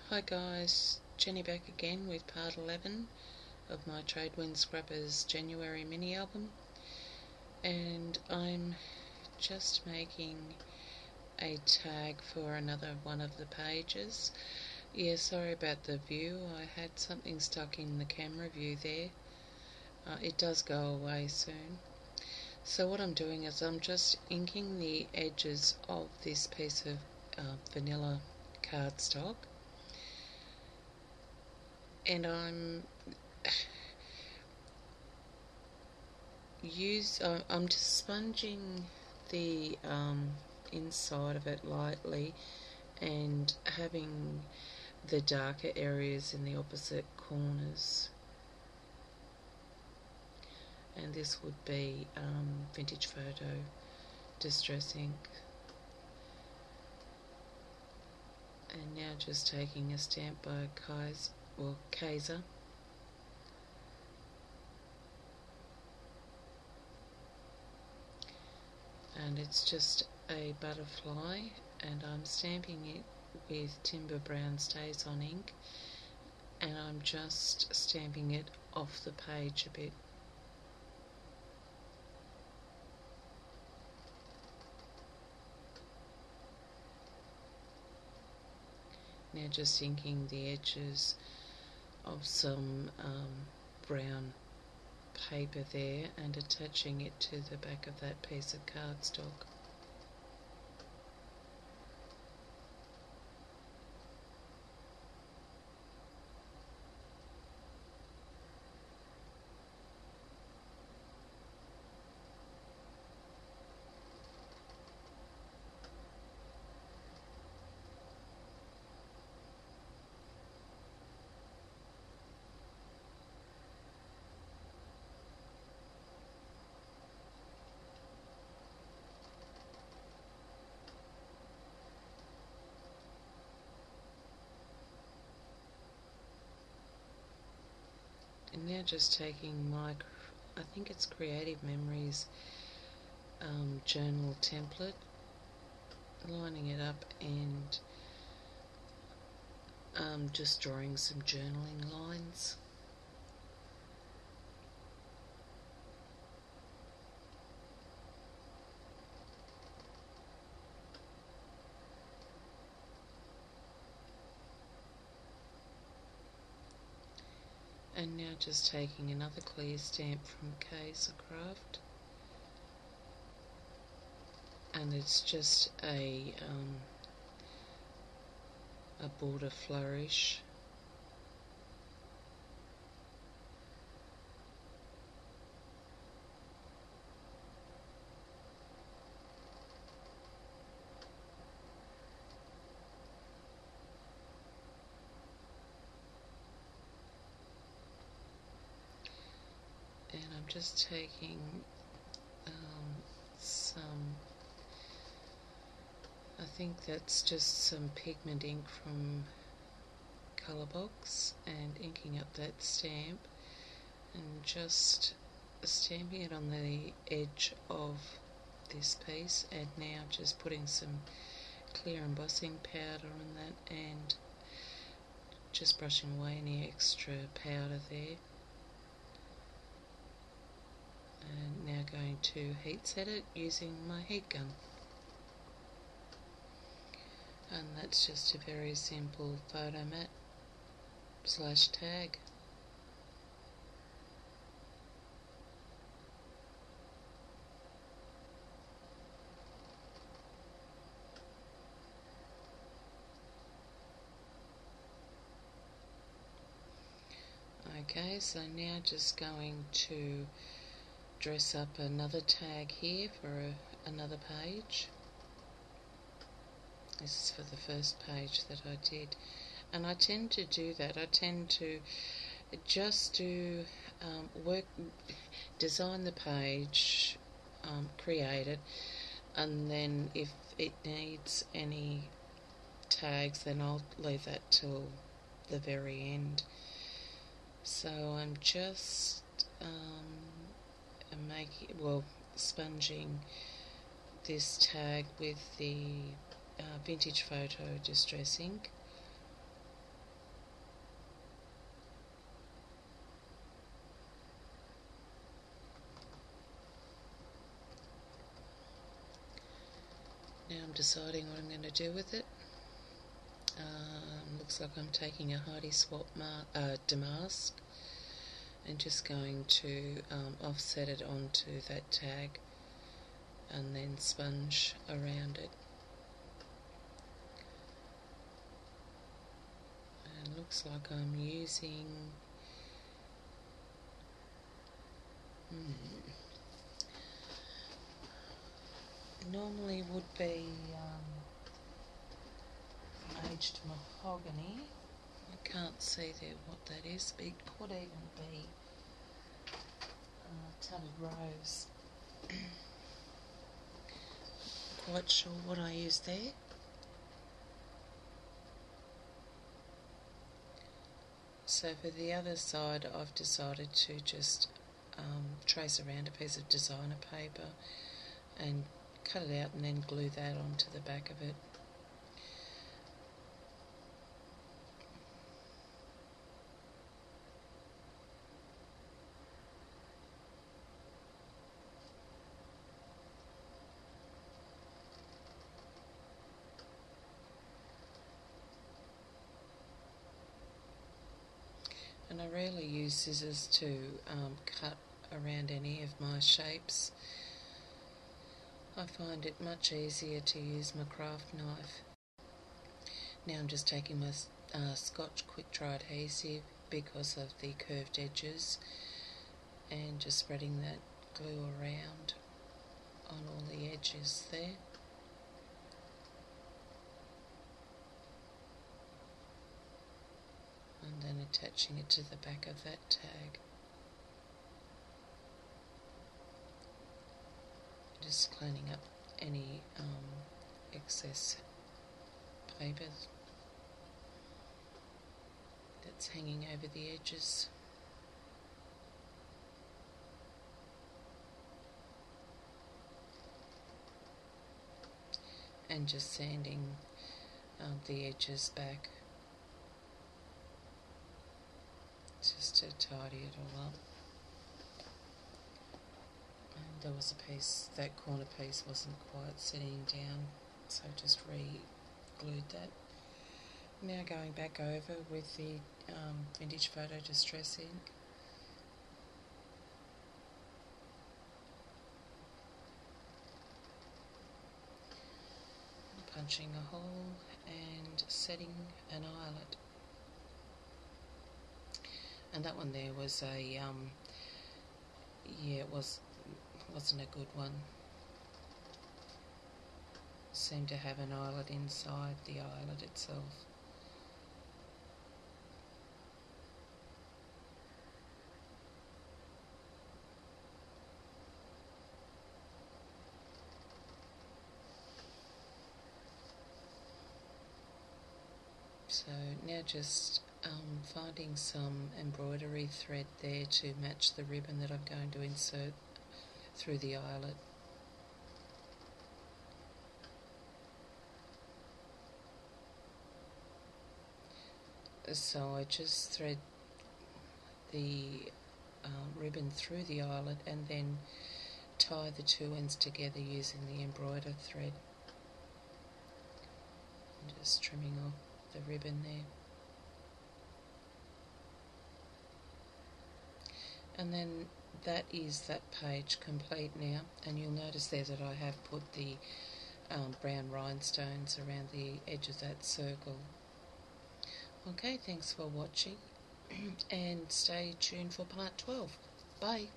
Hi guys, Jenny back again with part 11 of my Tradewind Scrubbers January mini album, and I'm just making a tag for another one of the pages. Yeah, sorry about the view, I had something stuck in the camera view there. It does go away soon. So what I'm doing is I'm just inking the edges of this piece of vanilla cardstock, and I'm just sponging the inside of it lightly and having the darker areas in the opposite corners, and this would be Vintage Photo Distress ink. And now just taking a stamp by Kaiser, and it's just a butterfly, and I'm stamping it with Timber Brown StazOn ink, and I'm just stamping it off the page a bit. Now just inking the edges of some brown paper there and attaching it to the back of that piece of cardstock. And now just taking my, I think it's Creative Memories journal template, lining it up and just drawing some journaling lines. And now just taking another clear stamp from Kaiser Craft, and it's just a border flourish. And I'm just taking some, I think that's just some pigment ink from Colourbox, and inking up that stamp and just stamping it on the edge of this piece, and now just putting some clear embossing powder on that and just brushing away any extra powder there. And now going to heat set it using my heat gun, and that's just a very simple photo mat / tag. Okay, so now just going to dress up another tag here for another page. This is for the first page that I did, and I tend to do that. I tend to just do design the page, create it, and then if it needs any tags, then I'll leave that till the very end. So I'm just sponging this tag with the Vintage Photo Distress ink, Now I'm deciding what I'm going to do with it. Looks like I'm taking a Hardy Swap damask and just going to offset it onto that tag and then sponge around it. And looks like I'm using normally would be aged mahogany. I can't see there what that is, but it could even be tutted rose. Quite sure what I used there. So for the other side, I've decided to just trace around a piece of designer paper and cut it out and then glue that onto the back of it. And I rarely use scissors to cut around any of my shapes. I find it much easier to use my craft knife. Now I'm just taking my Scotch quick dry adhesive because of the curved edges and just spreading that glue around on all the edges there. And then attaching it to the back of that tag. Just cleaning up any excess paper that's hanging over the edges. And just sanding the edges back just to tidy it all up. And there was a piece, that corner piece wasn't quite sitting down, so I just re-glued that. Now going back over with the Vintage Photo Distress ink. Punching a hole and setting an eyelet. And that one there was a it wasn't a good one. Seemed to have an eyelet inside the eyelet itself. So now just finding some embroidery thread there to match the ribbon that I'm going to insert through the eyelet. So I just thread the ribbon through the eyelet and then tie the two ends together using the embroider thread. I'm just trimming off the ribbon there. And then that is that page complete now, and you'll notice there that I have put the brown rhinestones around the edge of that circle. Okay, thanks for watching and stay tuned for part 12. Bye.